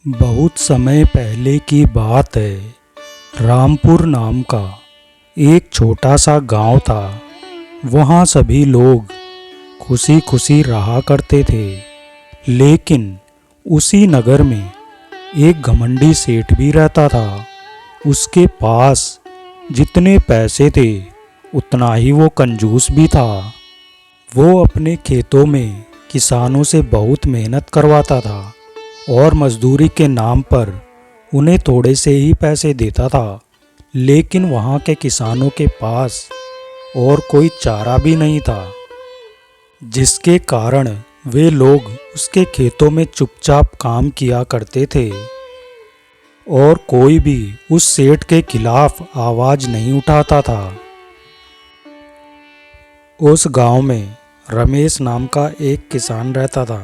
बहुत समय पहले की बात है। रामपुर नाम का एक छोटा सा गांव था। वहाँ सभी लोग खुशी खुशी रहा करते थे। लेकिन उसी नगर में एक घमंडी सेठ भी रहता था। उसके पास जितने पैसे थे उतना ही वो कंजूस भी था। वो अपने खेतों में किसानों से बहुत मेहनत करवाता था और मजदूरी के नाम पर उन्हें थोड़े से ही पैसे देता था। लेकिन वहाँ के किसानों के पास और कोई चारा भी नहीं था, जिसके कारण वे लोग उसके खेतों में चुपचाप काम किया करते थे और कोई भी उस सेठ के खिलाफ आवाज नहीं उठाता था। उस गांव में रमेश नाम का एक किसान रहता था।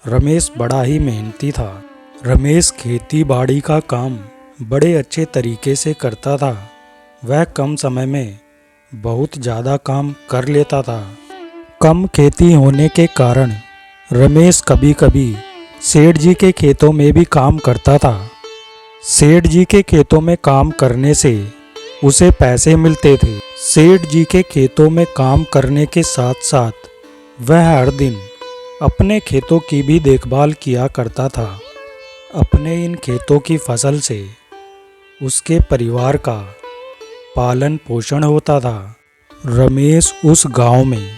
रमेश बड़ा ही मेहनती था। रमेश खेती बाड़ी का काम बड़े अच्छे तरीके से करता था। वह कम समय में बहुत ज़्यादा काम कर लेता था। कम खेती होने के कारण रमेश कभी कभी सेठ जी के खेतों में भी काम करता था। सेठ जी के खेतों में काम करने से उसे पैसे मिलते थे। सेठ जी के खेतों में काम करने के साथ साथ वह हर दिन अपने खेतों की भी देखभाल किया करता था। अपने इन खेतों की फसल से उसके परिवार का पालन पोषण होता था। रमेश उस गांव में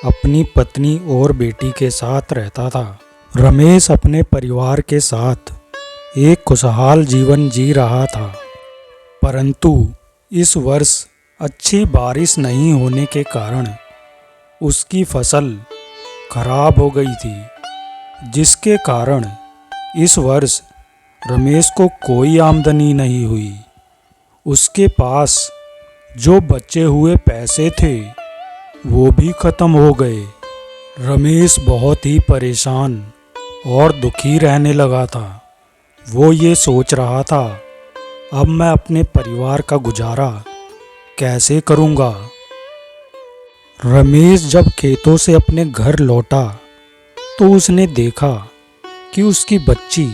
अपनी पत्नी और बेटी के साथ रहता था। रमेश अपने परिवार के साथ एक खुशहाल जीवन जी रहा था। परंतु इस वर्ष अच्छी बारिश नहीं होने के कारण उसकी फसल खराब हो गई थी, जिसके कारण इस वर्ष रमेश को कोई आमदनी नहीं हुई। उसके पास जो बचे हुए पैसे थे वो भी खत्म हो गए। रमेश बहुत ही परेशान और दुखी रहने लगा था। वो ये सोच रहा था, अब मैं अपने परिवार का गुजारा कैसे करूँगा। रमेश जब खेतों से अपने घर लौटा तो उसने देखा कि उसकी बच्ची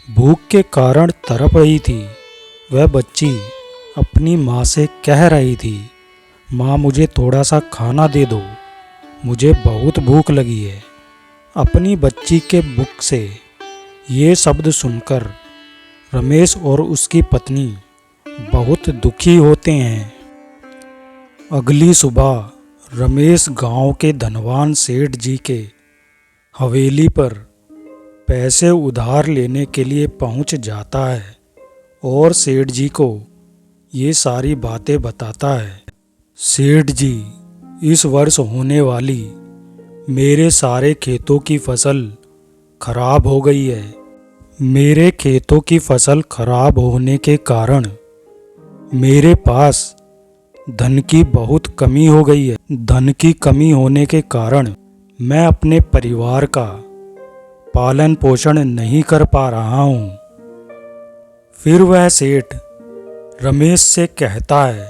भूख के कारण तड़प रही थी। वह बच्ची अपनी माँ से कह रही थी, माँ मुझे थोड़ा सा खाना दे दो, मुझे बहुत भूख लगी है। अपनी बच्ची के मुख से ये शब्द सुनकर रमेश और उसकी पत्नी बहुत दुखी होते हैं। अगली सुबह रमेश गांव के धनवान सेठ जी के हवेली पर पैसे उधार लेने के लिए पहुंच जाता है और सेठ जी को ये सारी बातें बताता है। सेठ जी, इस वर्ष होने वाली मेरे सारे खेतों की फसल खराब हो गई है। मेरे खेतों की फसल खराब होने के कारण मेरे पास धन की बहुत कमी हो गई है। धन की कमी होने के कारण मैं अपने परिवार का पालन पोषण नहीं कर पा रहा हूँ। फिर वह सेठ रमेश से कहता है,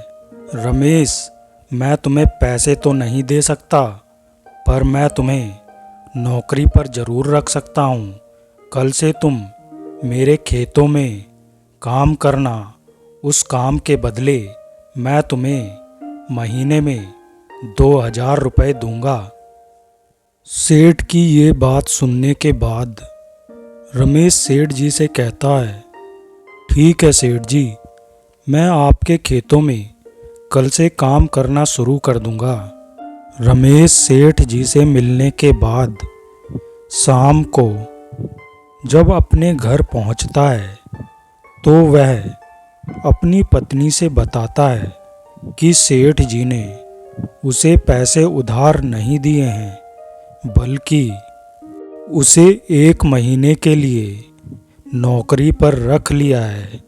रमेश, मैं तुम्हें पैसे तो नहीं दे सकता, पर मैं तुम्हें नौकरी पर ज़रूर रख सकता हूँ। कल से तुम मेरे खेतों में काम करना। उस काम के बदले मैं तुम्हें महीने में 2000 रुपये दूंगा। सेठ की ये बात सुनने के बाद रमेश सेठ जी से कहता है, ठीक है सेठ जी, मैं आपके खेतों में कल से काम करना शुरू कर दूंगा। रमेश सेठ जी से मिलने के बाद शाम को जब अपने घर पहुंचता है तो वह अपनी पत्नी से बताता है कि सेठ जी ने उसे पैसे उधार नहीं दिए हैं, बल्कि उसे 1 महीने के लिए नौकरी पर रख लिया है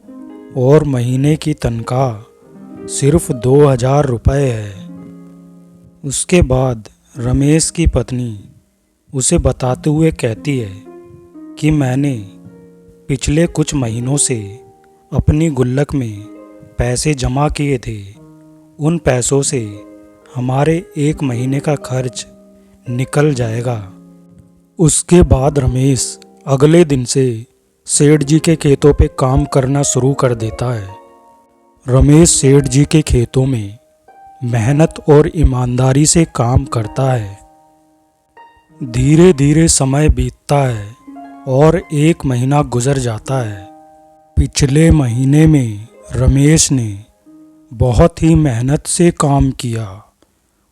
और महीने की तनख्वाह सिर्फ 2000 रुपये है। उसके बाद रमेश की पत्नी उसे बताते हुए कहती है कि मैंने पिछले कुछ महीनों से अपनी गुल्लक में पैसे जमा किए थे। उन पैसों से हमारे 1 महीने का खर्च निकल जाएगा। उसके बाद रमेश अगले दिन से सेठ जी के खेतों पे काम करना शुरू कर देता है। रमेश सेठ जी के खेतों में मेहनत और ईमानदारी से काम करता है। धीरे धीरे समय बीतता है और एक महीना गुजर जाता है। पिछले महीने में रमेश ने बहुत ही मेहनत से काम किया।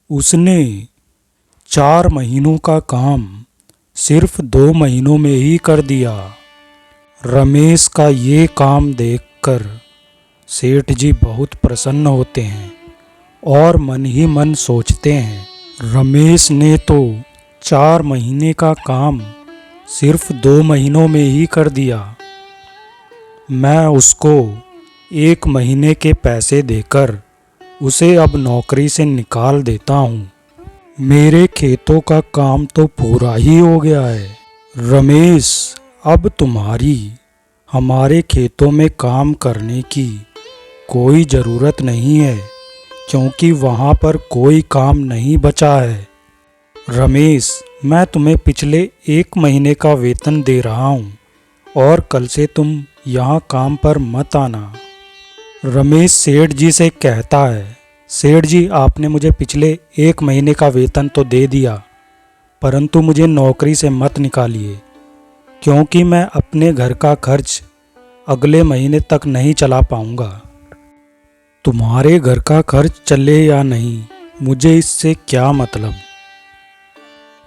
उसने 4 महीनों का काम सिर्फ 2 महीनों में ही कर दिया। रमेश का ये काम देखकर सेठ जी बहुत प्रसन्न होते हैं और मन ही मन सोचते हैं, रमेश ने तो 4 महीने का काम सिर्फ 2 महीनों में ही कर दिया। मैं उसको 1 महीने के पैसे देकर उसे अब नौकरी से निकाल देता हूँ। मेरे खेतों का काम तो पूरा ही हो गया है। रमेश, अब तुम्हारी हमारे खेतों में काम करने की कोई ज़रूरत नहीं है, क्योंकि वहाँ पर कोई काम नहीं बचा है। रमेश, मैं तुम्हें पिछले 1 महीने का वेतन दे रहा हूँ और कल से तुम यहाँ काम पर मत आना। रमेश सेठ जी से कहता है, सेठ जी, आपने मुझे पिछले 1 महीने का वेतन तो दे दिया, परंतु मुझे नौकरी से मत निकालिए, क्योंकि मैं अपने घर का खर्च अगले महीने तक नहीं चला पाऊँगा। तुम्हारे घर का खर्च चले या नहीं, मुझे इससे क्या मतलब।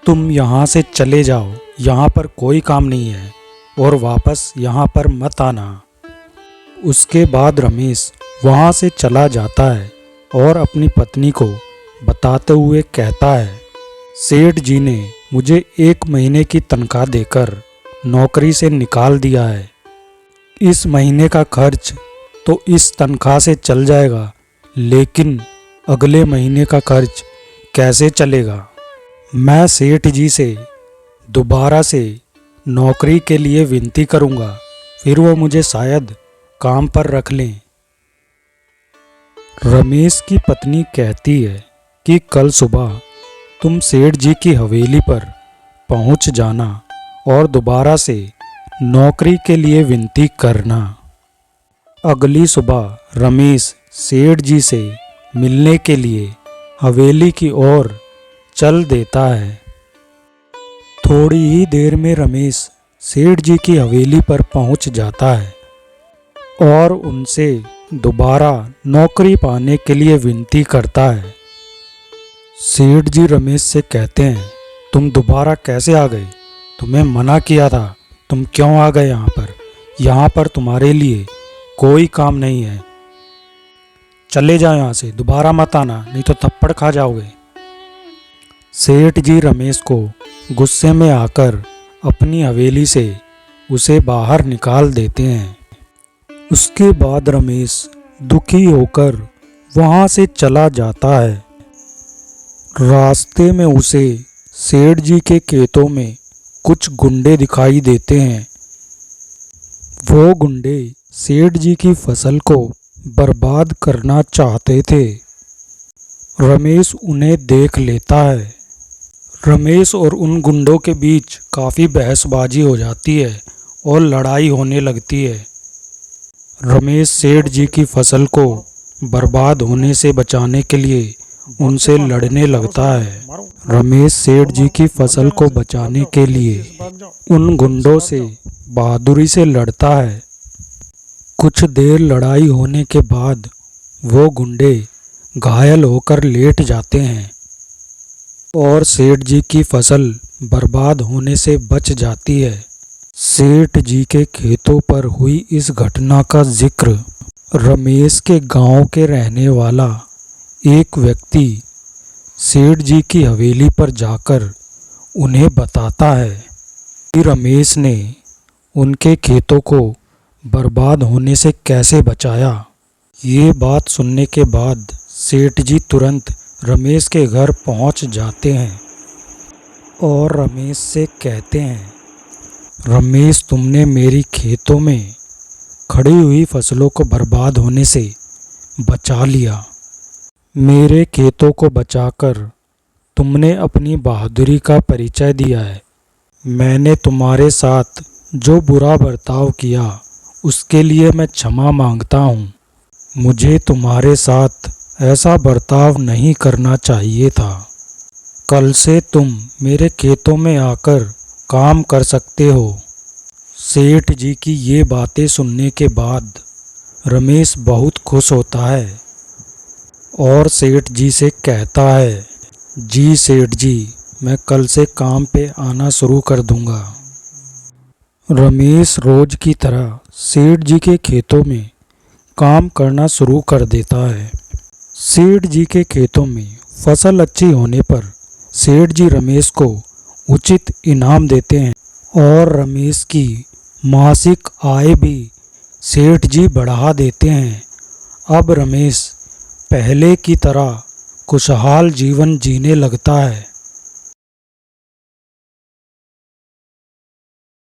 तुम यहाँ से चले जाओ, यहाँ पर कोई काम नहीं है, और वापस यहाँ पर मत आना। उसके बाद रमेश वहाँ से चला जाता है और अपनी पत्नी को बताते हुए कहता है, सेठ जी ने मुझे 1 महीने की तनख्वाह देकर नौकरी से निकाल दिया है। इस महीने का खर्च तो इस तनख्वाह से चल जाएगा, लेकिन अगले महीने का खर्च कैसे चलेगा। मैं सेठ जी से दोबारा से नौकरी के लिए विनती करूँगा, फिर वो मुझे शायद काम पर रख लें। रमेश की पत्नी कहती है कि कल सुबह तुम सेठ जी की हवेली पर पहुंच जाना और दोबारा से नौकरी के लिए विनती करना। अगली सुबह रमेश सेठ जी से मिलने के लिए हवेली की ओर चल देता है। थोड़ी ही देर में रमेश सेठ जी की हवेली पर पहुंच जाता है और उनसे दोबारा नौकरी पाने के लिए विनती करता है। सेठ जी रमेश से कहते हैं, तुम दोबारा कैसे आ गए? तुम्हें मना किया था, तुम क्यों आ गए यहाँ पर? यहाँ पर तुम्हारे लिए कोई काम नहीं है। चले जाओ यहाँ से, दोबारा मत आना, नहीं तो थप्पड़ खा जाओगे। सेठ जी रमेश को गुस्से में आकर अपनी हवेली से उसे बाहर निकाल देते हैं। उसके बाद रमेश दुखी होकर वहाँ से चला जाता है। रास्ते में उसे सेठ जी के खेतों में कुछ गुंडे दिखाई देते हैं। वो गुंडे सेठ जी की फसल को बर्बाद करना चाहते थे। रमेश उन्हें देख लेता है। रमेश और उन गुंडों के बीच काफ़ी बहसबाजी हो जाती है और लड़ाई होने लगती है। रमेश सेठ जी की फसल को बर्बाद होने से बचाने के लिए उनसे लड़ने लगता है। रमेश सेठ जी की फसल को बचाने के लिए उन गुंडों से बहादुरी से लड़ता है। कुछ देर लड़ाई होने के बाद वो गुंडे घायल होकर लेट जाते हैं और सेठ जी की फसल बर्बाद होने से बच जाती है। सेठ जी के खेतों पर हुई इस घटना का जिक्र रमेश के गांव के रहने वाला एक व्यक्ति सेठ जी की हवेली पर जाकर उन्हें बताता है कि रमेश ने उनके खेतों को बर्बाद होने से कैसे बचाया। ये बात सुनने के बाद सेठ जी तुरंत रमेश के घर पहुंच जाते हैं और रमेश से कहते हैं, रमेश, तुमने मेरी खेतों में खड़ी हुई फसलों को बर्बाद होने से बचा लिया। मेरे खेतों को बचाकर तुमने अपनी बहादुरी का परिचय दिया है। मैंने तुम्हारे साथ जो बुरा बर्ताव किया उसके लिए मैं क्षमा मांगता हूँ। मुझे तुम्हारे साथ ऐसा बर्ताव नहीं करना चाहिए था। कल से तुम मेरे खेतों में आकर काम कर सकते हो। सेठ जी की ये बातें सुनने के बाद रमेश बहुत खुश होता है और सेठ जी से कहता है, जी सेठ जी, मैं कल से काम पे आना शुरू कर दूंगा। रमेश रोज की तरह सेठ जी के खेतों में काम करना शुरू कर देता है। सेठ जी के खेतों में फसल अच्छी होने पर सेठ जी रमेश को उचित इनाम देते हैं और रमेश की मासिक आय भी सेठ जी बढ़ा देते हैं। अब रमेश पहले की तरह खुशहाल जीवन जीने लगता है।